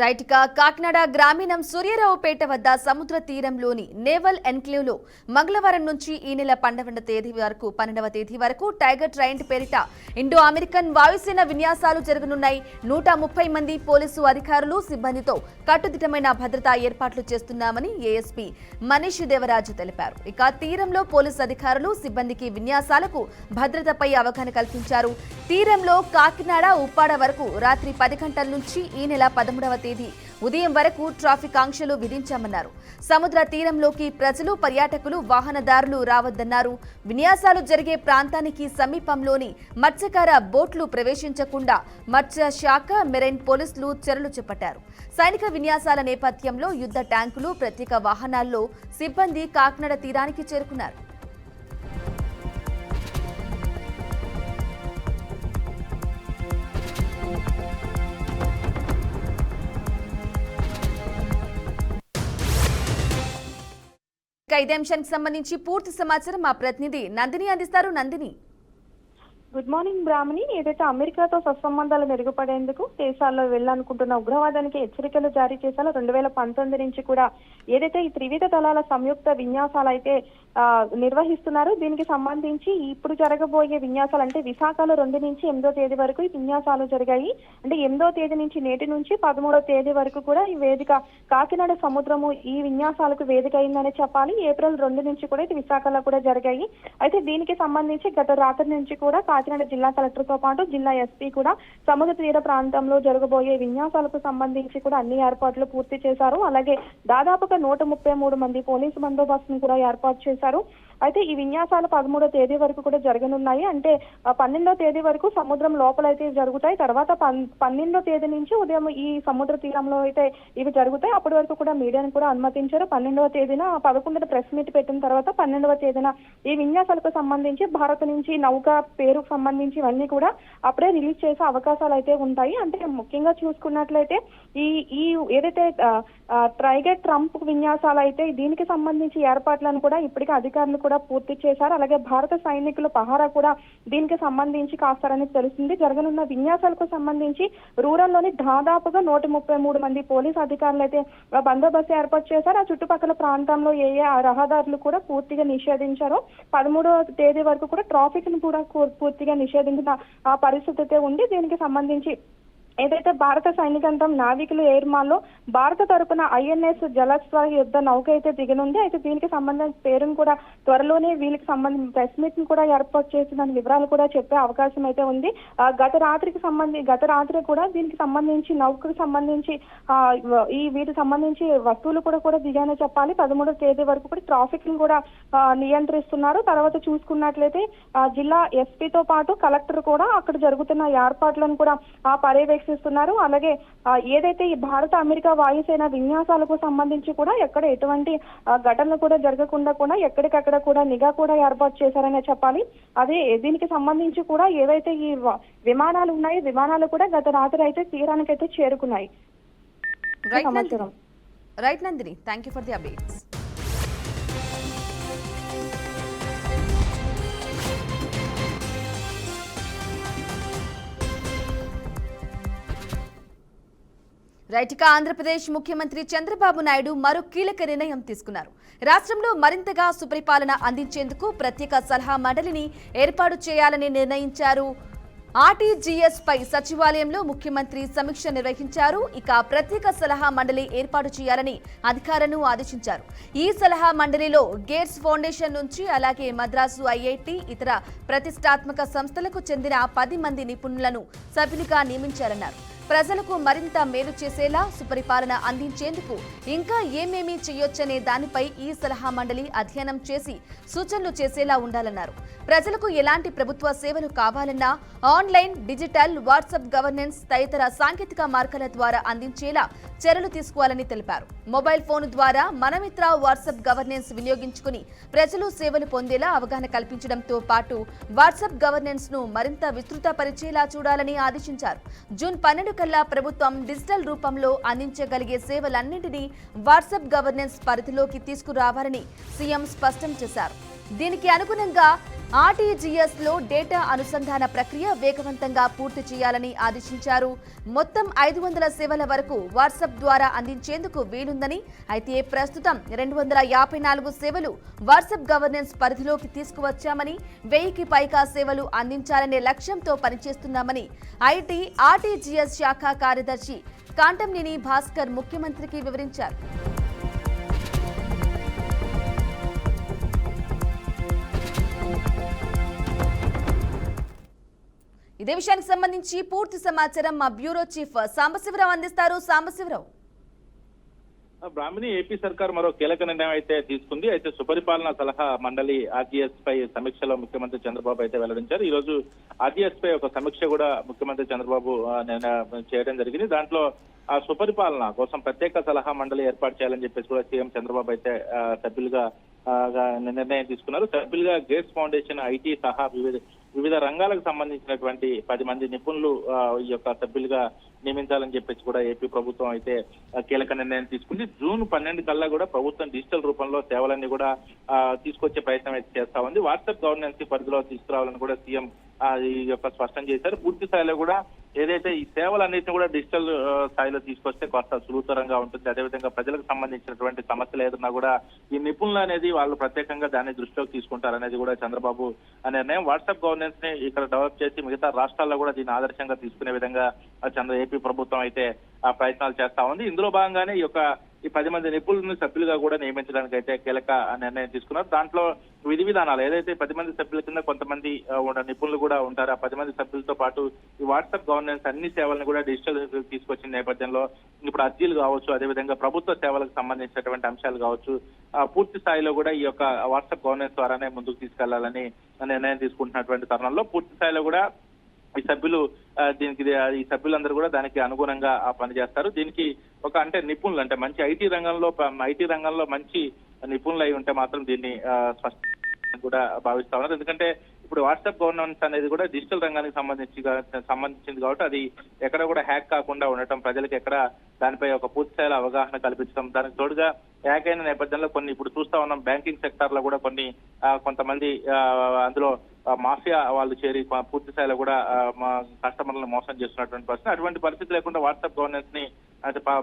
రైట్గా కాకినాడ గ్రామీణం సూర్యారావుపేట వద్ద సముద్ర తీరంలోని నేవల్ ఎన్క్లేవ్ లో మంగళవారం నుంచి ఈ నెల 12వ తేదీ వరకు టైగర్ ట్రైంట్ పేరిట ఇండో అమెరికన్ వాయుసేన విన్యాసాలు జరగనున్నాయి. 130 మంది పోలీసు అధికారులు సిబ్బందితో కట్టుదిట్టమైన భద్రతా ఏర్పాట్లు చేస్తున్నామని ఏఎస్పీ మనీష్ దేవరాజు తెలిపారు. ఇక తీరంలో పోలీసు అధికారులు సిబ్బందికి విన్యాసాలకు భద్రతపై అవగాహన కల్పించారు. తీరంలో కాకినాడ ఉప్పాడ వరకు రాత్రి 10 గంటల నుంచి ఈ నెల 13వ తేదీ ఉదయం వరకు ట్రాఫిక్ ఆంక్షలు విధించామన్నారు. సముద్ర తీరంలోకి ప్రజలు, పర్యాటకులు, వాహనదారులు రావద్దన్నారు. విన్యాసాలు జరిగే ప్రాంతానికి సమీపంలోని మత్స్యకార బోట్లు ప్రవేశించకుండా మత్స్య శాఖ, మెరైన్ పోలీసులు చర్యలు చేపట్టారు. సైనిక విన్యాసాల నేపథ్యంలో యుద్ధ ట్యాంకులు, ప్రత్యేక వాహనాల్లో సిబ్బంది కాకినాడ తీరానికి చేరుకున్నారు. ఇదే అంశానికి సంబంధించి పూర్తి సమాచారం మా ప్రతినిధి నందిని అందిస్తారు. నందిని, గుడ్ మార్నింగ్ బ్రాహ్మణి. ఏదైతే అమెరికాతో సత్సంబంధాలు మెరుగుపడేందుకు దేశాల్లో వెళ్లాలనుకుంటున్న ఉగ్రవాదానికి హెచ్చరికలు జారీ చేశారో 2019 నుంచి కూడా ఏదైతే ఈ త్రివిధ దళాల సంయుక్త విన్యాసాలు అయితే నిర్వహిస్తున్నారు. దీనికి సంబంధించి ఇప్పుడు జరగబోయే విన్యాసాలు అంటే విశాఖలో 2 నుంచి 8వ తేదీ వరకు ఈ విన్యాసాలు జరిగాయి. అంటే 8వ తేదీ నుంచి నేటి నుంచి 13వ తేదీ వరకు కూడా ఈ వేదిక కాకినాడ సముద్రము ఈ విన్యాసాలకు వేదిక అయిందని చెప్పాలి. ఏప్రిల్ 2 నుంచి కూడా ఇది విశాఖలో కూడా జరిగాయి. అయితే దీనికి సంబంధించి గత రాత్రి నుంచి కూడా కాకినాడ జిల్లా కలెక్టర్ తో పాటు జిల్లా ఎస్పీ కూడా సముద్ర తీర ప్రాంతంలో జరగబోయే విన్యాసాలకు సంబంధించి కూడా అన్ని ఏర్పాట్లు పూర్తి చేశారు. అలాగే దాదాపుగా 133 మంది పోలీసు బందోబస్తును కూడా ఏర్పాటు చేశారు. అయితే ఈ విన్యాసాలు 13వ తేదీ వరకు కూడా జరగనున్నాయి. అంటే 12వ తేదీ వరకు సముద్రం లోపలైతే జరుగుతాయి. తర్వాత 12వ తేదీ నుంచి ఉదయం ఈ సముద్ర తీరంలో అయితే ఇవి జరుగుతాయి. అప్పటి వరకు కూడా మీడియాను కూడా అనుమతించారు. 12వ తేదీన 11వ ప్రెస్ మీట్ పెట్టిన తర్వాత 12వ తేదీన ఈ విన్యాసాలకు సంబంధించి భారత్ నుంచి నౌక పేరుకు సంబంధించి ఇవన్నీ కూడా అప్పుడే రిలీజ్ చేసే అవకాశాలు అయితే ఉంటాయి. అంటే ముఖ్యంగా చూసుకున్నట్లయితే ఈ ఏదైతే టైగర్ ట్రంప్ విన్యాసాలు అయితే దీనికి సంబంధించి ఏర్పాట్లను కూడా ఇప్పటికే అధికారులు కూడా పూర్తి చేశారు. అలాగే భారత సైనికుల పహారా కూడా దీనికి సంబంధించి కాస్తారని తెలుస్తుంది. జరగనున్న విన్యాసాలకు సంబంధించి రూరల్లోని దాదాపుగా 133 మంది పోలీసు అధికారులు అయితే బందోబస్తు ఏర్పాటు చేశారు. ఆ చుట్టుపక్కల ప్రాంతంలో ఏ రహదారులు కూడా పూర్తిగా నిషేధించారు. 13వ తేదీ వరకు కూడా ట్రాఫిక్ ను కూడా పూర్తిగా నిషేధించిన ఆ పరిస్థితి అయితే ఉంది. దీనికి సంబంధించి ఏదైతే భారత సైనికాంతం నావికులు ఎయిర్మాన్ లో భారత తరపున ఐఎన్ఎస్ జలస్వర యుద్ధ నౌక అయితే దిగనుంది. అయితే దీనికి సంబంధించిన పేరును కూడా త్వరలోనే వీళ్ళకి సంబంధించిన ప్రెస్ మీట్ ను కూడా ఏర్పాటు చేసి దాని వివరాలు కూడా చెప్పే అవకాశం అయితే ఉంది. గత రాత్రి కూడా దీనికి సంబంధించి నౌకకు సంబంధించి వీటికి సంబంధించి వస్తువులు కూడా దిగానే చెప్పాలి. 13వ తేదీ వరకు కూడా ట్రాఫిక్ ను కూడా నియంత్రిస్తున్నారు. తర్వాత చూసుకున్నట్లయితే జిల్లా ఎస్పీతో పాటు కలెక్టర్ కూడా అక్కడ జరుగుతున్న ఏర్పాట్లను కూడా పర్యవేక్షిస్తున్నారు. అలాగే ఏదైతే ఈ భారత అమెరికా వాయుసేన విన్యాసాలకు సంబంధించి కూడా ఎక్కడ ఎటువంటి ఘటనలు కూడా జరగకుండా కూడా ఎక్కడికక్కడ కూడా నిఘా కూడా ఏర్పాటు చేశారనే చెప్పాలి. అదే దీనికి సంబంధించి కూడా ఏవైతే ఈ విమానాలు ఉన్నాయో విమానాలు కూడా గత రాత్రి అయితే తీరానికైతే చేరుకున్నాయి. Right Nandini, thank you for the updates. రైట్గా ఆంధ్రప్రదేశ్ ముఖ్యమంత్రి చంద్రబాబు నాయుడు మరో కీలక నిర్ణయం తీసుకున్నారు. రాష్ట్రంలో మరింతగా సుపరిపాలన అందించేందుకు ప్రత్యేక సలహా మండలిని ఏర్పాటు చేయాలని నిర్ణయించారు. ఆర్టీజీఎస్ పై సచివాలయంలో ముఖ్యమంత్రి సమీక్ష నిర్వహించారు. ఇక ప్రత్యేక సలహా మండలి ఏర్పాటు చేయాలని అధికారులను ఆదేశించారు. ఈ సలహా మండలిలో గేట్స్ ఫౌండేషన్ నుంచి అలాగే మద్రాసు ఐఐటి, ఇతర ప్రతిష్టాత్మక సంస్థలకు చెందిన 10 మంది నిపుణులను సభ్యులుగా నియమించారన్నారు. ప్రజలకు మరింత మేలు చేసేలా సుపరిపాలన అందించేందుకు ఇంకా ఏమేమీ చేయొచ్చనే దానిపై ఈ సలహా మండలి అధ్యయనం చేసి సూచనలు చేసేలా ఉండాలన్నారు. ప్రజలకు ఎలాంటి ప్రభుత్వ సేవలు కావాలన్నా ఆన్లైన్, డిజిటల్, వాట్సాప్ గవర్నెన్స్ తదితర సాంకేతిక మార్గాల ద్వారా అందించేలా చర్యలు తీసుకోవాలని తెలిపారు. మొబైల్ ఫోన్ ద్వారా మనమిత్ర వాట్సాప్ గవర్నెన్స్ వినియోగించుకుని ప్రజలు సేవలు పొందేలా అవగాహన కల్పించడంతో పాటు వాట్సాప్ గవర్నెన్స్ ను మరింత విస్తృతపరిచేలా చూడాలని ఆదేశించారు. జూన్ 12 కల్లా ప్రభుత్వం డిజిటల్ రూపంలో అందించగలిగే సేవలన్నింటినీ వాట్సాప్ గవర్నెన్స్ పరిధిలోకి తీసుకురావాలని సీఎం స్పష్టం చేశారు. దీనికి అనుగుణంగా ఆర్టీజీఎస్ లో డేటా అనుసంధాన ప్రక్రియ వేగవంతంగా పూర్తి చేయాలని ఆదేశించారు. మొత్తం 500 సేవల వరకు వాట్సాప్ ద్వారా అందించేందుకు వీలుందని, అయితే ప్రస్తుతం 254 సేవలు వాట్సాప్ గవర్నెన్స్ పరిధిలోకి తీసుకువచ్చామని, 1000కి పైగా సేవలు అందించాలనే లక్ష్యంతో పనిచేస్తున్నామని ఐటీ ఆర్టీజీఎస్ శాఖ కార్యదర్శి కాంటంనేని భాస్కర్ ముఖ్యమంత్రికి వివరించారు. ఇదే విషయానికి సంబంధించి పూర్తి సమాచారం మా బ్యూరో చీఫ్ సాంబశివరావు అందిస్తారు. సాంబశివరావు. బ్రాహ్మణి ఏపీ సర్కార్ మరో కీలక నిర్ణయం అయితే తీసుకుంది. అయితే సుపరిపాలన సలహా మండలి ఆర్జీఎస్ పై సమీక్షలో ముఖ్యమంత్రి చంద్రబాబు అయితే వెల్లడించారు. ఈ రోజు ఆర్జీఎస్ పై ఒక సమీక్ష కూడా ముఖ్యమంత్రి చంద్రబాబు చేయడం జరిగింది. దాంట్లో ఆ సుపరిపాలన కోసం ప్రత్యేక సలహా మండలి ఏర్పాటు చేయాలని చెప్పేసి కూడా సీఎం చంద్రబాబు అయితే సభ్యులుగా నిర్ణయం తీసుకున్నారు. సభ్యులుగా గేట్స్ ఫౌండేషన్, ఐటీ సహా వివిధ రంగాలకు సంబంధించినటువంటి 10 మంది నిపుణులు ఈ యొక్క సభ్యులుగా నియమించాలని చెప్పేసి కూడా ఏపీ ప్రభుత్వం అయితే కీలక నిర్ణయం తీసుకుంది. జూన్ 12 కల్లా కూడా ప్రభుత్వం డిజిటల్ రూపంలో సేవలన్నీ కూడా తీసుకొచ్చే ప్రయత్నం అయితే చేస్తా ఉంది. వాట్సాప్ గవర్నెన్స్ పరిధిలో తీసుకురావాలని కూడా సీఎం ఈ యొక్క స్పష్టం చేశారు. పూర్తి స్థాయిలో కూడా ఏదైతే ఈ సేవలన్నింటినీ కూడా డిజిటల్ స్థాయిలో తీసుకొస్తే కాస్త సులభతరంగా ఉంటుంది. అదేవిధంగా ప్రజలకు సంబంధించినటువంటి సమస్యలు ఏదన్నా కూడా ఈ నిపుణులు అనేది వాళ్ళు ప్రత్యేకంగా దాన్ని దృష్టిలోకి తీసుకుంటారనేది కూడా చంద్రబాబు నిర్ణయం. వాట్సాప్ గవర్నెన్స్ ని ఇక్కడ డెవలప్ చేసి మిగతా రాష్ట్రాల్లో కూడా దీన్ని ఆదర్శంగా తీసుకునే విధంగా ఏపీ ప్రభుత్వం అయితే ప్రయత్నాలు చేస్తా ఉంది. ఇందులో భాగంగానే ఈ 10 మంది నిపుణులను సభ్యులుగా కూడా నియమించడానికి అయితే కీలక నిర్ణయం తీసుకున్నారు. దాంట్లో విధి విధానాలు ఏదైతే 10 మంది సభ్యుల కింద కొంతమంది నిపుణులు కూడా ఉంటారు. ఆ 10 మంది సభ్యులతో పాటు ఈ వాట్సాప్ గవర్నెన్స్ అన్ని సేవలను కూడా డిజిటల్ తీసుకొచ్చిన నేపథ్యంలో ఇప్పుడు అర్జీలు కావచ్చు, అదేవిధంగా ప్రభుత్వ సేవలకు సంబంధించినటువంటి అంశాలు కావచ్చు, పూర్తి స్థాయిలో కూడా ఈ యొక్క వాట్సాప్ గవర్నెన్స్ ద్వారానే ముందుకు తీసుకెళ్లాలని నిర్ణయం తీసుకుంటున్నటువంటి తరుణంలో పూర్తి స్థాయిలో కూడా ఈ సభ్యులందరూ కూడా దానికి అనుగుణంగా పనిచేస్తారు. దీనికి అంటే నిపుణులు అంటే మంచి ఐటీ రంగంలో మంచి నిపుణులు అయి ఉంటే మాత్రం దీన్ని స్పష్టంగా కూడా భావిస్తా ఉన్నారు. ఎందుకంటే ఇప్పుడు వాట్సాప్ గవర్నెన్స్ అనేది కూడా డిజిటల్ రంగానికి సంబంధించింది కాబట్టి అది ఎక్కడ కూడా హ్యాక్ కాకుండా ఉండటం, ప్రజలకు ఎక్కడ దానిపై ఒక పూర్తి స్థాయిలో అవగాహన కల్పించడం, దానికి తోడుగా హ్యాక్ అయిన నేపథ్యంలో కొన్ని ఇప్పుడు చూస్తా ఉన్నాం బ్యాంకింగ్ సెక్టార్ లో కూడా కొంతమంది అందులో మాఫియా వాళ్ళు చేరి పూర్తి స్థాయిలో కూడా కస్టమర్లను మోసం చేస్తున్నటువంటి పరిస్థితి. అటువంటి పరిస్థితి లేకుండా వాట్సాప్ గవర్నెన్స్ ని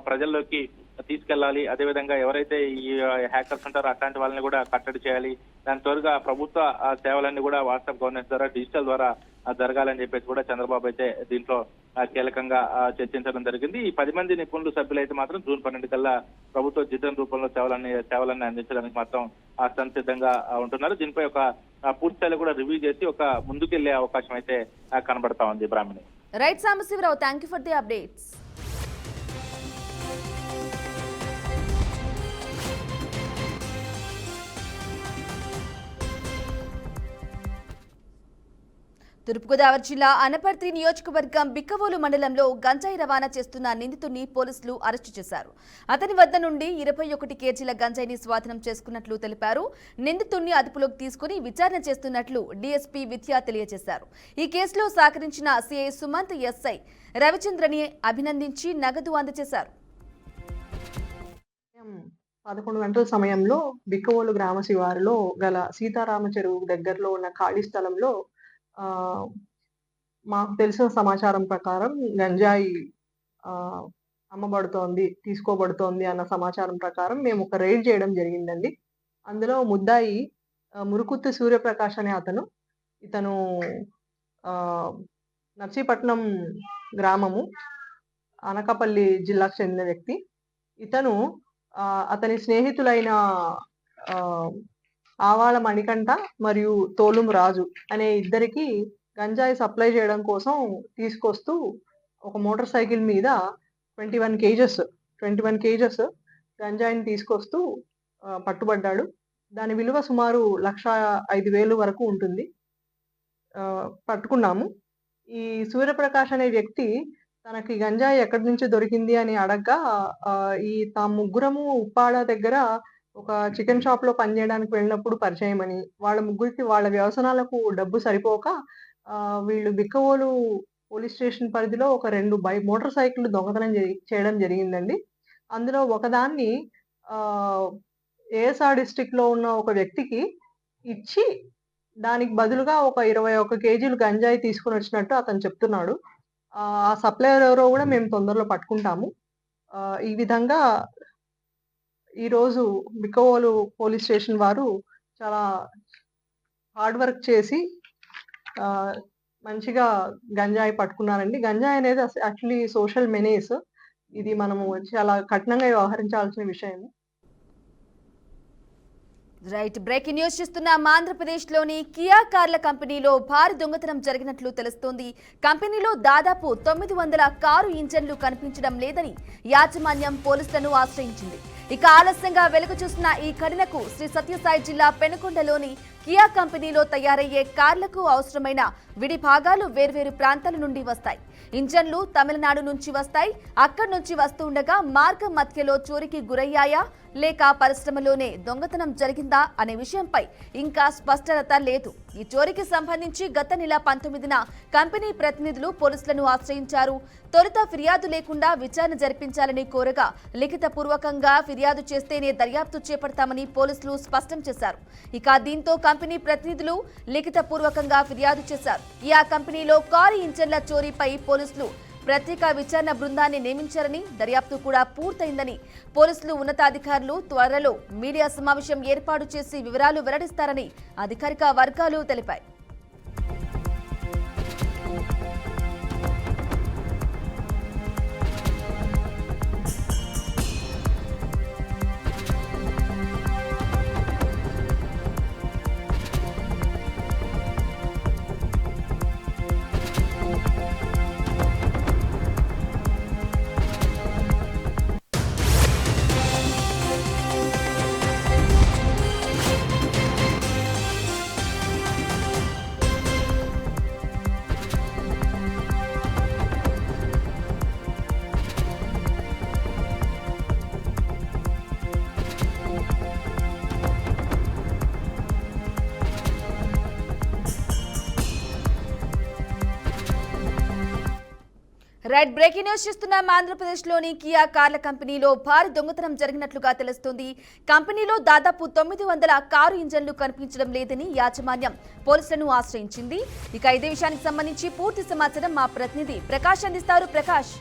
ప్రజల్లోకి తీసుకెళ్లాలి. అదేవిధంగా ఎవరైతే ఈ హ్యాకర్స్ ఉంటారో అట్లాంటి వాళ్ళని కూడా కట్టడి చేయాలి. దాని తోడుగా ప్రభుత్వ సేవలన్నీ కూడా వాట్సాప్ గవర్నెన్స్ ద్వారా డిజిటల్ ద్వారా జరగాలని చెప్పేసి కూడా చంద్రబాబు అయితే దీంట్లో కీలకంగా చర్చించడం జరిగింది. ఈ 10 మంది నిపుణులు సభ్యులైతే మాత్రం జూన్ 12 కల్లా ప్రభుత్వ డిజిటల్ రూపంలో సేవలన్నీ అందించడానికి మాత్రం సంసిద్ధంగా ఉంటున్నారు. దీనిపై ఒక పూర్తి స్థాయిలో కూడా రివ్యూ చేసి ఒక ముందుకెళ్లే అవకాశం అయితే కనబడతా ఉంది. Brahmani. Right Sambasiva Rao, thank you for the updates. తూర్పుగోదావరి జిల్లా అనపర్తి నియోజకవర్గం బిక్కవోలు మండలంలో గంజాయి రవాణా చేస్తున్న నిందితుడిని పోలీసులు అరెస్టు చేశారు. అతని వద్ద నుండి 21 కేజీల గంజాయిని స్వాధీనం చేసుకున్నట్లు తెలిపారు. నిందితుడిని అదుపులోకి తీసుకుని విచారణ చేస్తున్నట్లు డీఎస్పీ విద్య తెలియజేశారు. ఈ కేసులో సహకరించిన సిఐ సుమంత్, ఎస్ఐ రవిచంద్రని అభినందించి నగదు అందజేశారు. 11 గంటల సమయంలో బిక్కవోలు గ్రామ శివారులో గల సీతారామ చెరువు దగ్గరలో ఉన్న ఖాళీ స్థలంలో మాకు తెలిసిన సమాచారం ప్రకారం గంజాయి తీసుకోబడుతోంది అన్న సమాచారం ప్రకారం మేము ఒక రైడ్ చేయడం జరిగిందండి. అందులో ముద్దాయి మురుకుత్తి సూర్యప్రకాష్ అనే ఇతను నర్సీపట్నం గ్రామము, అనకాపల్లి జిల్లాకు చెందిన వ్యక్తి. ఇతను అతని స్నేహితులైన ఆవాల మణికంఠ మరియు తోలుం రాజు అనే ఇద్దరికి గంజాయి సప్లై చేయడం కోసం తీసుకొస్తూ ఒక మోటార్ సైకిల్ మీద 21 కేజెస్ గంజాయిని తీసుకొస్తూ పట్టుబడ్డాడు. దాని విలువ సుమారు 1,05,000 వరకు ఉంటుంది. పట్టుకున్నాము. ఈ సూర్యప్రకాష్ అనే వ్యక్తి తనకి గంజాయి ఎక్కడి నుంచి దొరికింది అని అడగ్గా తాము ముగ్గురము ఉప్పాడ దగ్గర ఒక చికెన్ షాప్ లో పనిచేయడానికి వెళ్ళినప్పుడు పరిచయమని, వాళ్ళ ముగ్గురికి వాళ్ళ వ్యవసనాలకు డబ్బు సరిపోక వీళ్ళు బిక్కవోలు పోలీస్ స్టేషన్ పరిధిలో ఒక 2 మోటార్ సైకిల్ దొంగతనం చేయడం జరిగిందండి. అందులో ఒకదాన్ని ఏఎస్ఆర్ డిస్ట్రిక్ట్ లో ఉన్న ఒక వ్యక్తికి ఇచ్చి దానికి బదులుగా ఒక 21 కేజీలు గంజాయి తీసుకొని వచ్చినట్టు అతను చెప్తున్నాడు. ఆ సప్లయర్ ఎవరో గూడా మేము తొందరలో పట్టుకుంటాము. ఈ విధంగా ఈరోజు బిక్కవోలు పోలీస్ స్టేషన్ వారు చాలా హార్డ్ వర్క్ చేసి ఆహ్, మంచిగా గంజాయి పట్టుకున్నారండి. గంజాయి అనేది యాక్చువల్లీ సోషల్ మెనేస్. ఇది మనము చాలా కఠినంగా వ్యవహరించాల్సిన విషయం. రైట్, బ్రేకింగ్ న్యూస్ చూస్తున్నాం. ఆంధ్రప్రదేశ్లోని కియా కార్ల కంపెనీలో భారీ దొంగతనం జరిగినట్లు తెలుస్తోంది. కంపెనీలో దాదాపు 900 కారు ఇంజన్లు కనిపించడం లేదని యాజమాన్యం పోలీసులను ఆశ్రయించింది. ఇక ఆలస్యంగా వెలుగు చూసిన ఈ ఘటనకు శ్రీ సత్యసాయి జిల్లా పెనుకొండలోని కియా కంపెనీలో తయారయ్యే కార్లకు అవసరమైన విడి భాగాలు వేర్వేరు ప్రాంతాల నుండి వస్తాయి. ఇంజన్లు తమిళనాడు నుంచి వస్తాయి. అక్కడి నుంచి వస్తుండగా మార్గం మధ్యలో చోరీకి గురయ్యాయా లేక పరిశ్రమలోనే దొంగతనం జరిగిందా అనే విషయంపై ఇంకా స్పష్టత లేదు. ఈ చోరీకి సంబంధించి గత నెల 19న కంపెనీ ప్రతినిధులు పోలీసులను ఆశ్రయించారు. తొలుత ఫిర్యాదు లేకుండా విచారణ జరిపించాలని కోరగా లిఖితపూర్వకంగా ఫిర్యాదు చేస్తేనే దర్యాప్తు చేపడతామని పోలీసులు స్పష్టం చేశారు. ఇక దీంతో కంపెనీ ప్రతినిధులు లిఖితపూర్వకంగా ఫిర్యాదు చేశారు. ఈ కంపెనీలో కారు ఇంజన్ల చోరీపై పోలీసులు ప్రత్యేక విచారణ బృందాన్ని నియమించారని, దర్యాప్తు కూడా పూర్తయిందని పోలీసులు ఉన్నతాధికారులు త్వరలో మీడియా సమావేశం ఏర్పాటు చేసి వివరాలు వెల్లడిస్తారని అధికారిక వర్గాలు తెలిపాయి. రైట్, బ్రేకింగ్ న్యూస్ చూస్తున్నాం. ఆంధ్రప్రదేశ్లోని కియా కార్ల కంపెనీలో భారీ దొంగతనం జరిగినట్లుగా తెలుస్తోంది. కంపెనీలో దాదాపు 900 కారు ఇంజన్లు కనిపించడం లేదని యాజమాన్యం పోలీసులను ఆశ్రయించింది. ఇక ఇదే విషయానికి సంబంధించి పూర్తి సమాచారం మా ప్రతినిధి ప్రకాష్ అందిస్తారు. ప్రకాష్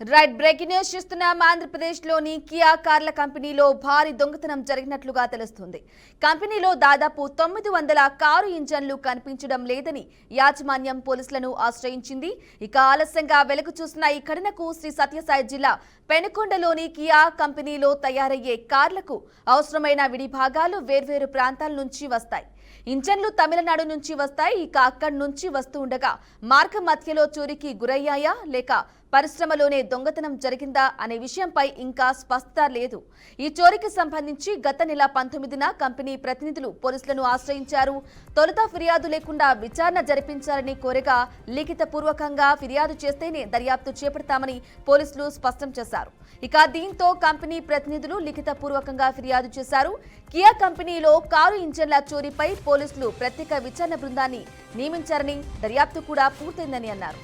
రైట్, బ్రేకింగ్ న్యూస్ చూస్తున్నాం. ఆంధ్రప్రదేశ్లోని కియా కార్ల కంపెనీలో భారీ దొంగతనం జరిగినట్లుగా తెలుస్తుంది. కంపెనీలో దాదాపు 900 కారు ఇంజన్లు కనిపించడం లేదని యాజమాన్యం పోలీసులను ఆశ్రయించింది. ఇక ఆలస్యంగా వెలుగు చూసిన ఈ ఘటనకు శ్రీ సత్యసాయి జిల్లా పెనుకొండలోని కియా కంపెనీలో తయారయ్యే కార్లకు అవసరమైన విడి భాగాలు వేర్వేరు ప్రాంతాల నుంచి వస్తాయి. ఇంజన్లు తమిళనాడు నుంచి వస్తాయి. ఇక అక్కడి నుంచి వస్తూ ఉండగా మార్గ మధ్యలో చోరీకి గురయ్యాయా లేక పరిశ్రమలోనే దొంగతనం జరిగిందా అనే విషయంపై ఇంకా స్పష్టత లేదు. ఈ చోరీకి సంబంధించి గత నెల 19న కంపెనీ ప్రతినిధులు పోలీసులను ఆశ్రయించారు. తొలుత ఫిర్యాదు లేకుండా విచారణ జరిపించాలని కోరగా లిఖితపూర్వకంగా ఫిర్యాదు చేస్తేనే దర్యాప్తు చేపడతామని పోలీసులు స్పష్టం చేశారు. ఇక దీంతో కంపెనీ ప్రతినిధులు లిఖితపూర్వకంగా ఫిర్యాదు చేశారు. కియా కంపెనీలో కారు ఇంజన్ల చోరీపై పోలీసులు ప్రత్యేక విచారణ బృందాన్ని నియమించారని, దర్యాప్తు కూడా పూర్తయిందని అన్నారు.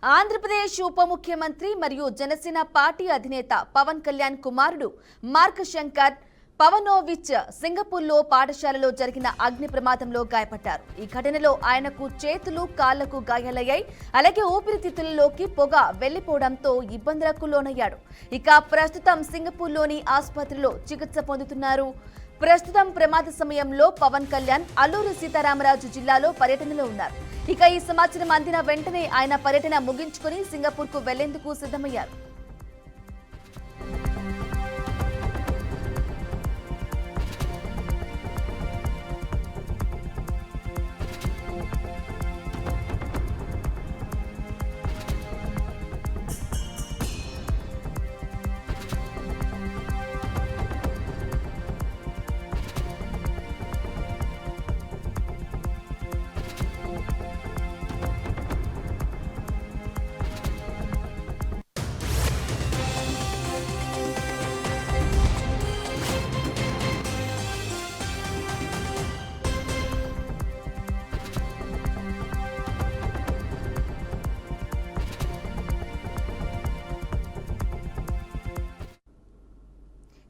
ఆంధ్రప్రదేశ్ ఉప ముఖ్యమంత్రి మరియు జనసేన పార్టీ అధినేత పవన్ కళ్యాణ్ కుమారుడు మార్క్ శంకర్ పవనోవిచ్ సింగపూర్లో పాఠశాలలో జరిగిన అగ్ని ప్రమాదంలో గాయపడ్డారు. ఈ ఘటనలో ఆయనకు చేతులు, కాళ్లకు గాయాలయ్యాయి. అలాగే ఊపిరితిత్తులలోకి పొగ వెళ్లిపోవడంతో ఇబ్బందులకు లోనయ్యాడు. ఇక ప్రస్తుతం సింగపూర్లోని ఆసుపత్రిలో చికిత్స పొందుతున్నారు. ప్రస్తుతం ప్రమాద సమయంలో పవన్ కళ్యాణ్ అల్లూరి సీతారామరాజు జిల్లాలో పర్యటనలో ఉన్నారు. ఇక ఈ సమాచారం అందిన వెంటనే ఆయన పర్యటన ముగించుకుని సింగపూర్కు వెళ్లేందుకు సిద్ధమయ్యారు.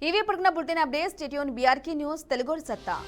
ఇవి ఇప్పుడున్న bulletin updates. Stay tune BRK news Telugu సత్తా.